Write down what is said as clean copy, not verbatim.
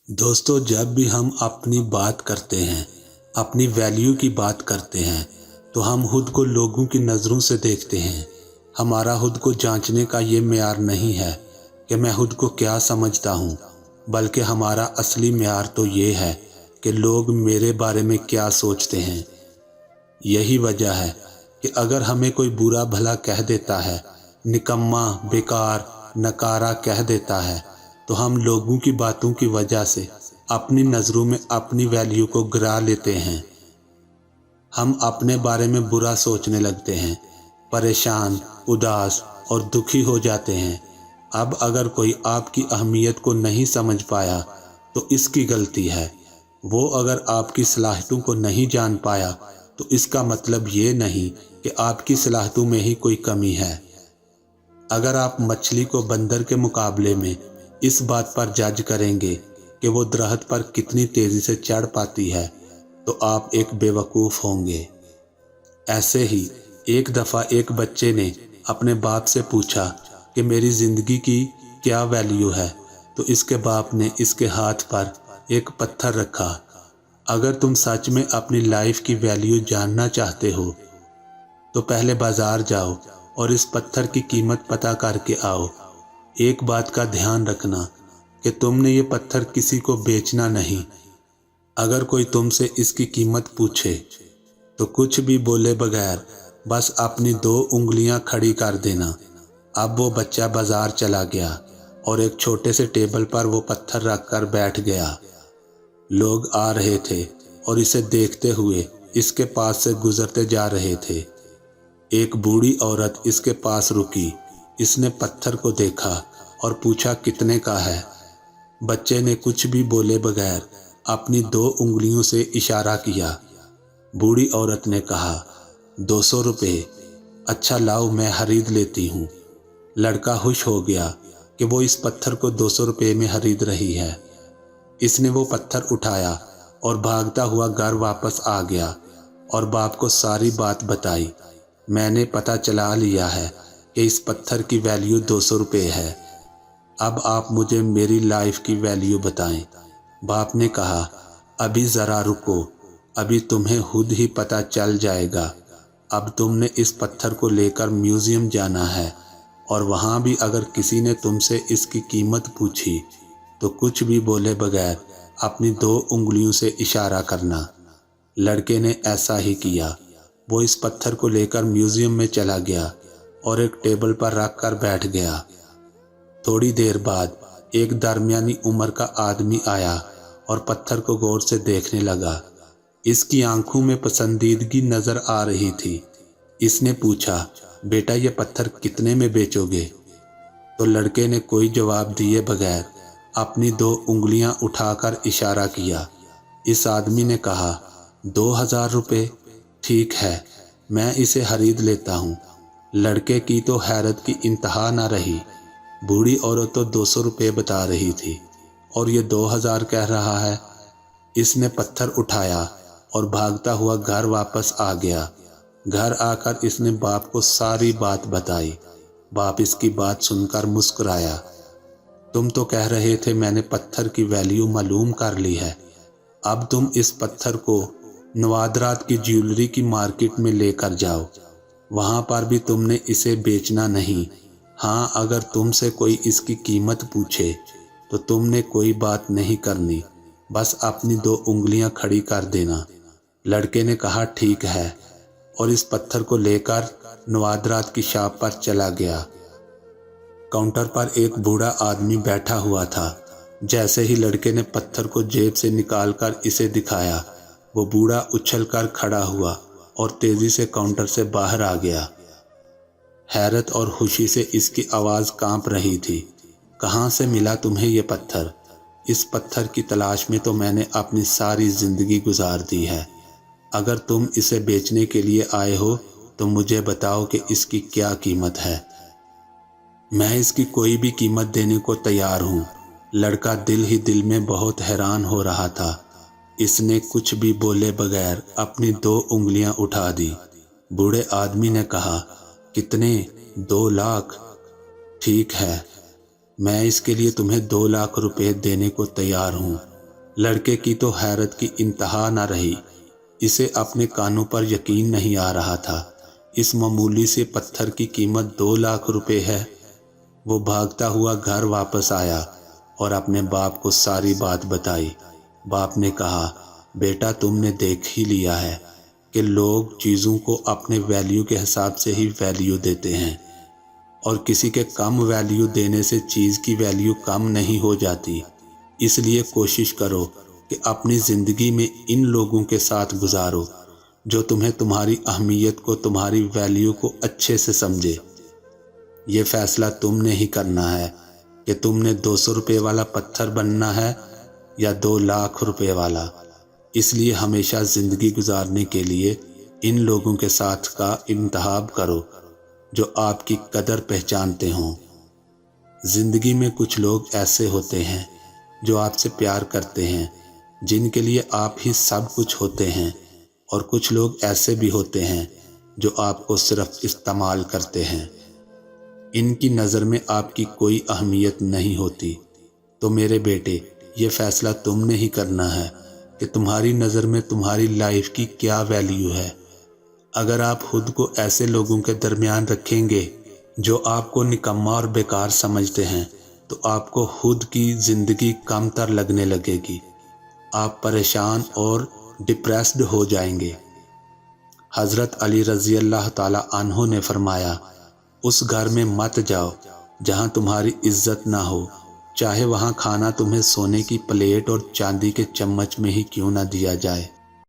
दोस्तों, जब भी हम अपनी बात करते हैं, अपनी वैल्यू की बात करते हैं, तो हम खुद को लोगों की नज़रों से देखते हैं। हमारा खुद को जांचने का ये मेयार नहीं है कि मैं खुद को क्या समझता हूँ, बल्कि हमारा असली मेयार तो ये है कि लोग मेरे बारे में क्या सोचते हैं। यही वजह है कि अगर हमें कोई बुरा भला कह देता है, निकम्मा, बेकार, नकारा कह देता है, तो हम लोगों की बातों की वजह से अपनी नज़रों में अपनी वैल्यू को गिरा लेते हैं। हम अपने बारे में बुरा सोचने लगते हैं, परेशान, उदास और दुखी हो जाते हैं। अब अगर कोई आपकी अहमियत को नहीं समझ पाया तो इसकी गलती है। वो अगर आपकी सलाहियतों को नहीं जान पाया तो इसका मतलब ये नहीं कि आपकी सलाहियतों में ही कोई कमी है। अगर आप मछली को बंदर के मुकाबले में इस बात पर जज करेंगे कि वो दरख्त पर कितनी तेज़ी से चढ़ पाती है, तो आप एक बेवकूफ़ होंगे। ऐसे ही एक दफ़ा एक बच्चे ने अपने बाप से पूछा कि मेरी ज़िंदगी की क्या वैल्यू है, तो इसके बाप ने इसके हाथ पर एक पत्थर रखा। अगर तुम सच में अपनी लाइफ की वैल्यू जानना चाहते हो तो पहले बाज़ार जाओ और इस पत्थर की कीमत पता करके आओ। एक बात का ध्यान रखना कि तुमने ये पत्थर किसी को बेचना नहीं। अगर कोई तुमसे इसकी कीमत पूछे तो कुछ भी बोले बगैर बस अपनी 2 उंगलियां खड़ी कर देना। अब वो बच्चा बाजार चला गया और एक छोटे से टेबल पर वो पत्थर रखकर बैठ गया। लोग आ रहे थे और इसे देखते हुए इसके पास से गुजरते जा रहे थे। एक बूढ़ी औरत इसके पास रुकी। इसने पत्थर को देखा और पूछा, कितने का है? बच्चे ने कुछ भी बोले बगैर अपनी 2 उंगलियों से इशारा किया। बूढ़ी औरत ने कहा, 200 रुपये। अच्छा लाओ, मैं खरीद लेती हूँ। लड़का खुश हो गया कि वो इस पत्थर को 200 रुपये में खरीद रही है। इसने वो पत्थर उठाया और भागता हुआ घर वापस आ गया और बाप को सारी बात बताई। मैंने पता चला लिया है कि इस पत्थर की वैल्यू 200 रुपये है। अब आप मुझे मेरी लाइफ की वैल्यू बताएं। बाप ने कहा, अभी ज़रा रुको, अभी तुम्हें खुद ही पता चल जाएगा। अब तुमने इस पत्थर को लेकर म्यूज़ियम जाना है और वहाँ भी अगर किसी ने तुमसे इसकी कीमत पूछी तो कुछ भी बोले बगैर अपनी 2 उंगलियों से इशारा करना। लड़के ने ऐसा ही किया। वो इस पत्थर को लेकर म्यूज़ियम में चला गया और एक टेबल पर रख कर बैठ गया। थोड़ी देर बाद एक दरमियानी उम्र का आदमी आया और पत्थर को गौर से देखने लगा। इसकी आंखों में पसंदीदगी नज़र आ रही थी। इसने पूछा, बेटा ये पत्थर कितने में बेचोगे? तो लड़के ने कोई जवाब दिए बगैर अपनी 2 उंगलियां उठाकर इशारा किया। इस आदमी ने कहा, 2000 रुपये। ठीक है, मैं इसे खरीद लेता हूँ। लड़के की तो हैरत की इंतहा न रही। बूढ़ी औरत तो 200 रुपये बता रही थी और ये 2000 कह रहा है। इसने पत्थर उठाया और भागता हुआ घर वापस आ गया। घर आकर इसने बाप को सारी बात बताई। बाप इसकी बात सुनकर मुस्कुराया। तुम तो कह रहे थे मैंने पत्थर की वैल्यू मालूम कर ली है। अब तुम इस पत्थर को नवादरात की ज्वेलरी की मार्केट में लेकर जाओ। वहाँ पर भी तुमने इसे बेचना नहीं। हाँ, अगर तुमसे कोई इसकी कीमत पूछे तो तुमने कोई बात नहीं करनी, बस अपनी 2 उंगलियां खड़ी कर देना। लड़के ने कहा, ठीक है, और इस पत्थर को लेकर नवादरात की शॉप पर चला गया। काउंटर पर एक बूढ़ा आदमी बैठा हुआ था। जैसे ही लड़के ने पत्थर को जेब से निकालकर इसे दिखाया, वो बूढ़ा उछलकर खड़ा हुआ और तेजी से काउंटर से बाहर आ गया। हैरत और खुशी से इसकी आवाज़ कांप रही थी। कहाँ से मिला तुम्हें ये पत्थर? इस पत्थर की तलाश में तो मैंने अपनी सारी ज़िंदगी गुजार दी है। अगर तुम इसे बेचने के लिए आए हो तो मुझे बताओ कि इसकी क्या कीमत है। मैं इसकी कोई भी कीमत देने को तैयार हूँ। लड़का दिल ही दिल में बहुत हैरान हो रहा था। इसने कुछ भी बोले बगैर अपनी 2 उंगलियां उठा दी। बूढ़े आदमी ने कहा, कितने? 2 लाख। ठीक है, मैं इसके लिए तुम्हें 2 लाख रुपए देने को तैयार हूँ। लड़के की तो हैरत की इंतहा न रही। इसे अपने कानों पर यकीन नहीं आ रहा था। इस मामूली से पत्थर की कीमत 2 लाख रुपए है। वो भागता हुआ घर वापस आया और अपने बाप को सारी बात बताई। बाप ने कहा, बेटा तुमने देख ही लिया है कि लोग चीज़ों को अपने वैल्यू के हिसाब से ही वैल्यू देते हैं, और किसी के कम वैल्यू देने से चीज़ की वैल्यू कम नहीं हो जाती। इसलिए कोशिश करो कि अपनी ज़िंदगी में इन लोगों के साथ गुजारो जो तुम्हें तुम्हारी अहमियत को, तुम्हारी वैल्यू को अच्छे से समझे। ये फैसला तुमने ही करना है कि तुमने 200 रुपये वाला पत्थर बनना है या 2 लाख रुपए वाला। इसलिए हमेशा ज़िंदगी गुजारने के लिए इन लोगों के साथ का इंतखाब करो जो आपकी कदर पहचानते हों। ज़िंदगी में कुछ लोग ऐसे होते हैं जो आपसे प्यार करते हैं, जिनके लिए आप ही सब कुछ होते हैं, और कुछ लोग ऐसे भी होते हैं जो आपको सिर्फ इस्तेमाल करते हैं। इनकी नज़र में आपकी कोई अहमियत नहीं होती। तो मेरे बेटे, ये फ़ैसला तुमने ही करना है कि तुम्हारी नज़र में तुम्हारी लाइफ की क्या वैल्यू है। अगर आप खुद को ऐसे लोगों के दरमियान रखेंगे जो आपको निकम्मा और बेकार समझते हैं, तो आपको खुद की ज़िंदगी कमतर लगने लगेगी। आप परेशान और डिप्रेस्ड हो जाएंगे। हज़रत अली रज़ी अल्लाह ताला अन्हो ने फरमाया, उस घर में मत जाओ जहाँ तुम्हारी इज्जत ना हो, चाहे वहाँ खाना तुम्हें सोने की प्लेट और चांदी के चम्मच में ही क्यों ना दिया जाए।